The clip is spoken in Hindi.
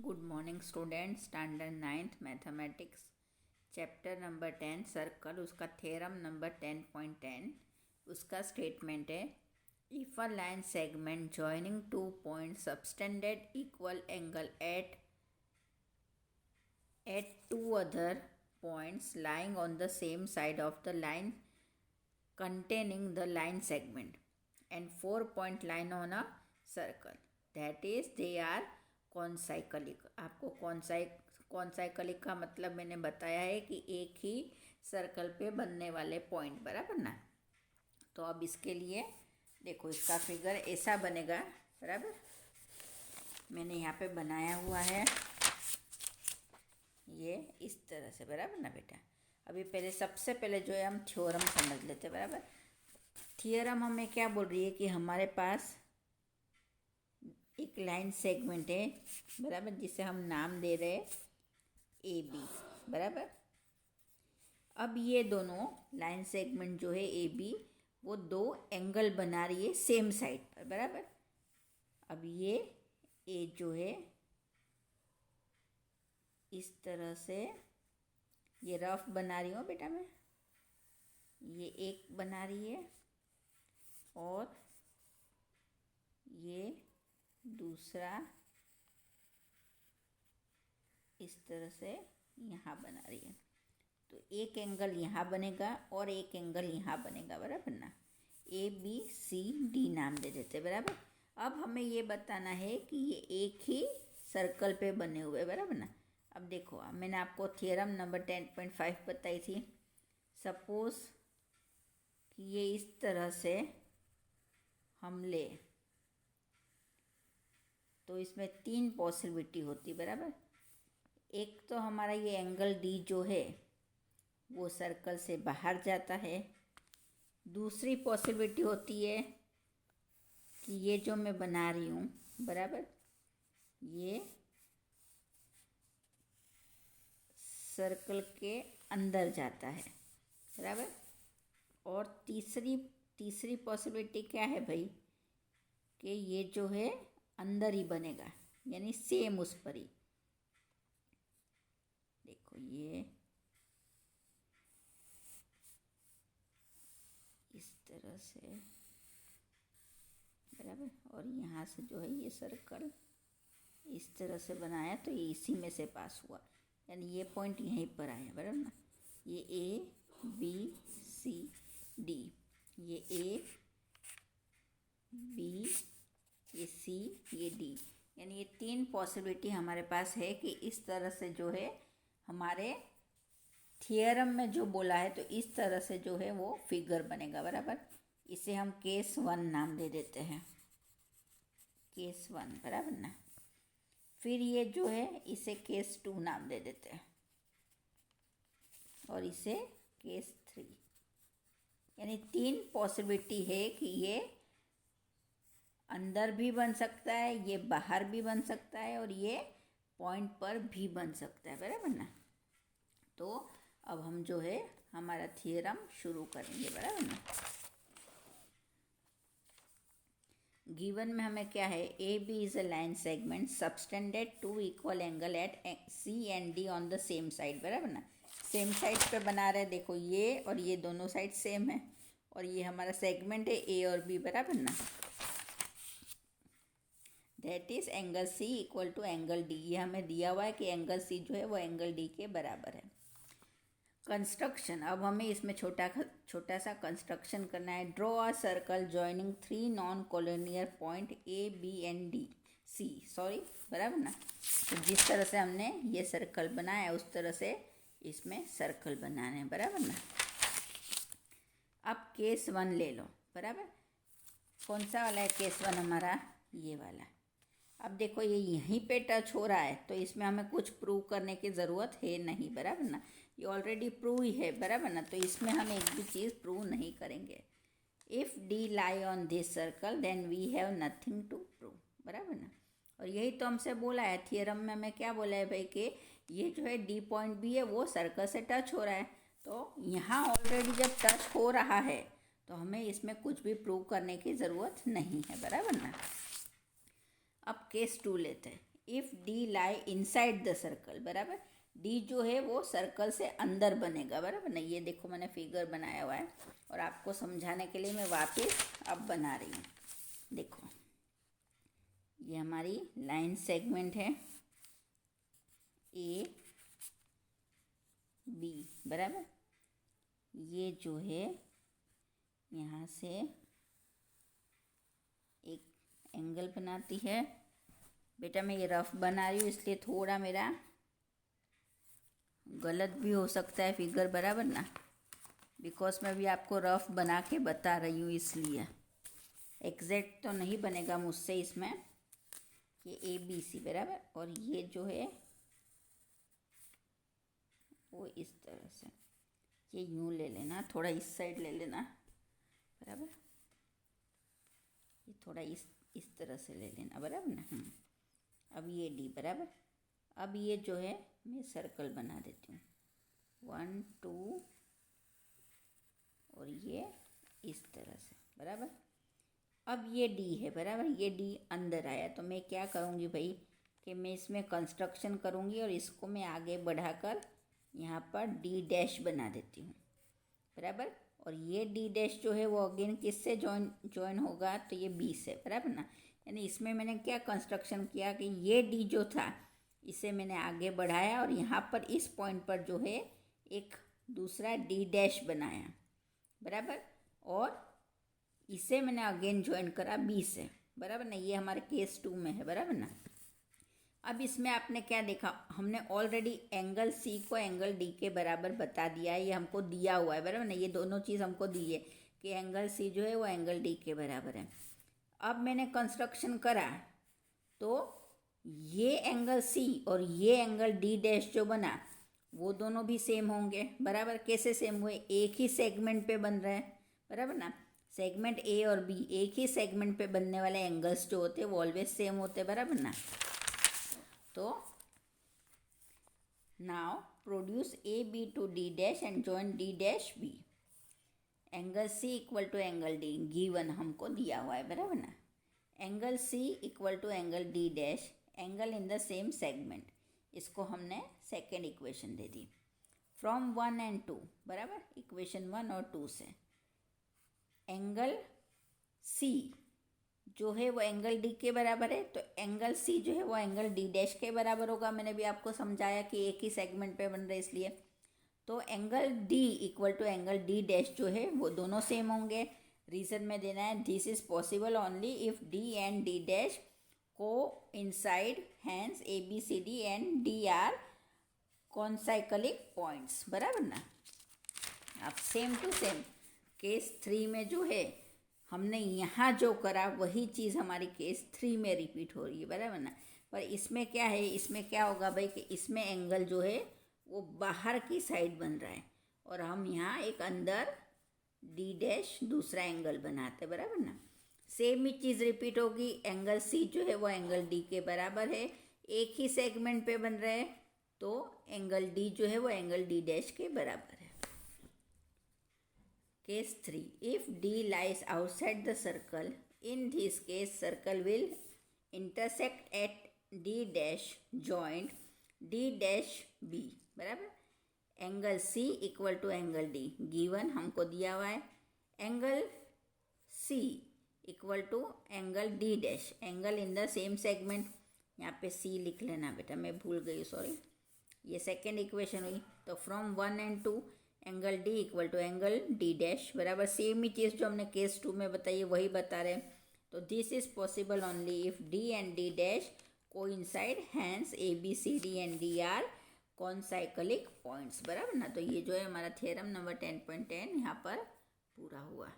Good morning student. Standard 9th mathematics chapter number 10 circle, उसका थ्योरम नंबर 10.10। उसका स्टेटमेंट है, if a line segment joining two point subtended equal angle at two other points lying on the same side of the line containing the line segment and 4-point line on a circle, that is they are concyclic. आपको कॉन्साइक्लिक का मतलब मैंने बताया है कि एक ही सर्कल पे बनने वाले पॉइंट, बराबर ना। तो अब इसके लिए देखो, इसका फिगर ऐसा बनेगा, बराबर। मैंने यहाँ पे बनाया हुआ है ये इस तरह से, बराबर ना बेटा। अभी सबसे पहले जो है हम थ्योरम समझ लेते हैं, बराबर। थ्योरम हमें क्या बोल रही है कि हमारे पास एक लाइन सेगमेंट है, बराबर, जिसे हम नाम दे रहे हैं ए बी, बराबर। अब ये दोनों लाइन सेगमेंट जो है ए बी, वो दो एंगल बना रही है सेम साइड पर, बराबर। अब ये ए जो है इस तरह से, ये रफ बना रही हूँ बेटा मैं, ये एक बना रही है और ये दूसरा इस तरह से यहाँ बना रही है। तो एक एंगल यहाँ बनेगा और एक एंगल यहाँ बनेगा, बराबर ना। ए बी सी डी नाम दे देते, बराबर। अब हमें ये बताना है कि ये एक ही सर्कल पे बने हुए, बराबर ना। अब देखो, मैंने आपको थ्योरम नंबर 10.5 बताई थी। सपोज कि ये इस तरह से हम ले, तो इसमें 3 पॉसिबिलिटी होती, बराबर। एक तो हमारा ये एंगल डी जो है वो सर्कल से बाहर जाता है। दूसरी पॉसिबिलिटी होती है कि ये जो मैं बना रही हूँ, बराबर, ये सर्कल के अंदर जाता है, बराबर। और तीसरी पॉसिबिलिटी क्या है भाई, कि ये जो है अंदर ही बनेगा, यानी सेम उस पर ही। देखो ये इस तरह से, बराबर। और यहाँ से जो है ये सर्कल इस तरह से बनाया, तो ये इसी में से पास हुआ, यानी ये पॉइंट यहीं पर आया, बराबर ना। ये ए बी सी डी, ये ए बी, ये सी, ये डी, यानी ये 3 पॉसिबिलिटी हमारे पास है कि इस तरह से जो है हमारे थ्योरम में जो बोला है, तो इस तरह से जो है वो फिगर बनेगा, बराबर। इसे हम केस 1 नाम दे देते हैं, केस 1, बराबर ना। फिर ये जो है इसे केस 2 नाम दे देते हैं और इसे केस 3, यानी 3 पॉसिबिलिटी है कि ये अंदर भी बन सकता है, ये बाहर भी बन सकता है और ये पॉइंट पर भी बन सकता है, बराबर ना। तो अब हम जो है हमारा थ्योरम शुरू करेंगे, बराबर ना। गिवन में हमें क्या है, A B is a line segment subtended to equal angle at C and D on the same side, बराबर ना। सेम साइड पे बना रहे, देखो ये और ये दोनों साइड सेम है, और ये हमारा सेगमेंट है ए और बी, बराबर ना। That is angle C equal to angle D, ये हमें दिया हुआ है कि एंगल सी जो है वो एंगल डी के बराबर है। कंस्ट्रक्शन, अब हमें इसमें छोटा सा कंस्ट्रक्शन करना है। Draw a circle joining 3 non collinear point A B and D C, sorry, बराबर ना। तो जिस तरह से हमने ये सर्कल बनाया उस तरह से इसमें सर्कल बनाना है, बराबर ना। अब केस 1 ले लो, बराबर। कौन सा वाला है केस 1 हमारा, ये वाला। अब देखो ये यहीं पे टच हो रहा है, तो इसमें हमें कुछ प्रूव करने की ज़रूरत है नहीं, बराबर ना। ये ऑलरेडी प्रूव ही है, बराबर ना। तो इसमें हम एक भी चीज़ प्रूव नहीं करेंगे। If D lie on this circle then we have nothing to prove, बराबर ना। और यही तो हमसे बोला है थ्योरम में, हमें क्या बोला है भाई, कि ये जो है डी पॉइंट बी है वो सर्कल से टच हो रहा है। तो यहाँ ऑलरेडी जब टच हो रहा है तो हमें इसमें कुछ भी प्रूव करने की ज़रूरत नहीं है, बराबर ना। अब केस 2 लेते हैं। If D lie inside the circle, बराबर। डी जो है वो सर्कल से अंदर बनेगा, बराबर ना। ये देखो मैंने फिगर बनाया हुआ है और आपको समझाने के लिए मैं वापस अब बना रही हूँ। देखो ये हमारी लाइन सेगमेंट है ए बी, बराबर। ये जो है यहाँ से एक एंगल बनाती है। बेटा मैं ये रफ बना रही हूँ इसलिए थोड़ा मेरा गलत भी हो सकता है फिगर, बराबर ना, बिकॉज मैं भी आपको रफ बना के बता रही हूँ, इसलिए एग्जैक्ट तो नहीं बनेगा मुझसे इसमें। ये ए बी सी, बराबर। और ये जो है वो इस तरह से, ये यूँ ले लेना, थोड़ा इस साइड ले लेना, बराबर। ये थोड़ा इस तरह से ले लेना, बराबर ना। अब ये डी, बराबर। अब ये जो है मैं सर्कल बना देती हूँ 1 2 और ये इस तरह से, बराबर। अब ये डी है, बराबर। ये डी अंदर आया तो मैं क्या करूँगी भाई कि मैं इसमें कंस्ट्रक्शन करूँगी और इसको मैं आगे बढ़ाकर यहाँ पर डी डैश बना देती हूँ, बराबर। और ये डी डैश जो है वो अगेन किससे जॉइन होगा, तो ये बी से, बराबर ना। यानी इसमें मैंने क्या कंस्ट्रक्शन किया कि ये डी जो था इसे मैंने आगे बढ़ाया और यहाँ पर इस पॉइंट पर जो है एक दूसरा डी डैश बनाया, बराबर। और इसे मैंने अगेन ज्वाइन करा बी से, बराबर ना। ये हमारे केस 2 में है, बराबर ना। अब इसमें आपने क्या देखा, हमने ऑलरेडी एंगल सी को एंगल डी के बराबर बता दिया है, ये हमको दिया हुआ है, बराबर ना। ये दोनों चीज़ हमको दी है कि एंगल सी जो है वो एंगल डी के बराबर है। अब मैंने कंस्ट्रक्शन करा तो ये एंगल सी और ये एंगल डी डैश जो बना वो दोनों भी सेम होंगे, बराबर। कैसे सेम हुए, एक ही सेगमेंट पे बन रहे हैं, बराबर ना। सेगमेंट ए और बी, एक ही सेगमेंट पे बनने वाले एंगल्स जो होते हैं वो ऑलवेज सेम होते हैं, बराबर ना। तो now produce A B to D dash and join D dash B. Angle C equal to angle D given हमको दिया हुआ है, बराबर ना। Angle C equal to angle D dash, angle in the same segment, इसको हमने सेकेंड इक्वेशन दे दी। फ्रॉम 1 and 2, बराबर। इक्वेशन 1 और 2 से एंगल सी जो है वो एंगल डी के बराबर है, तो एंगल सी जो है वो एंगल डी डैश के बराबर होगा। मैंने भी आपको समझाया कि एक ही सेगमेंट पे बन रहे इसलिए। तो angle D equal to angle D dash जो है वो दोनों सेम होंगे। रीजन में देना है this is possible only if D and D dash को inside, hence A B C D and D are concyclic points, बराबर ना। अब सेम टू सेम केस 3 में जो है हमने यहाँ जो करा वही चीज़ हमारी केस 3 में रिपीट हो रही है, बराबर ना। पर इसमें क्या है, इसमें क्या होगा भाई कि इसमें एंगल जो है वो बाहर की साइड बन रहा है और हम यहाँ एक अंदर डी डैश दूसरा एंगल बनाते, बराबर ना। सेम ही चीज़ रिपीट होगी। एंगल सी जो है वो एंगल डी के बराबर है, एक ही सेगमेंट पे बन रहे हैं, तो एंगल डी जो है वो एंगल डी डैश के बराबर है। Case 3, if D lies outside the circle, in this case circle will intersect at D dash joint D dash B, बराबर। Angle C equal to angle D given हमको दिया हुआ है। Angle C equal to angle D dash, angle in the same segment, यहाँ पे C लिख लेना बेटा, मैं भूल गई, सॉरी। ये सेकेंड इक्वेशन हुई। तो from 1 and 2 angle D equal to angle D dash, बराबर। सेम ही चीज़ जो हमने केस 2 में बताई वही बता रहे हैं। तो this is possible only if D and D dash coincide, hence A B C D and D are concyclic points, बराबर ना। तो ये जो है हमारा थ्योरम नंबर 10.10 यहाँ पर पूरा हुआ।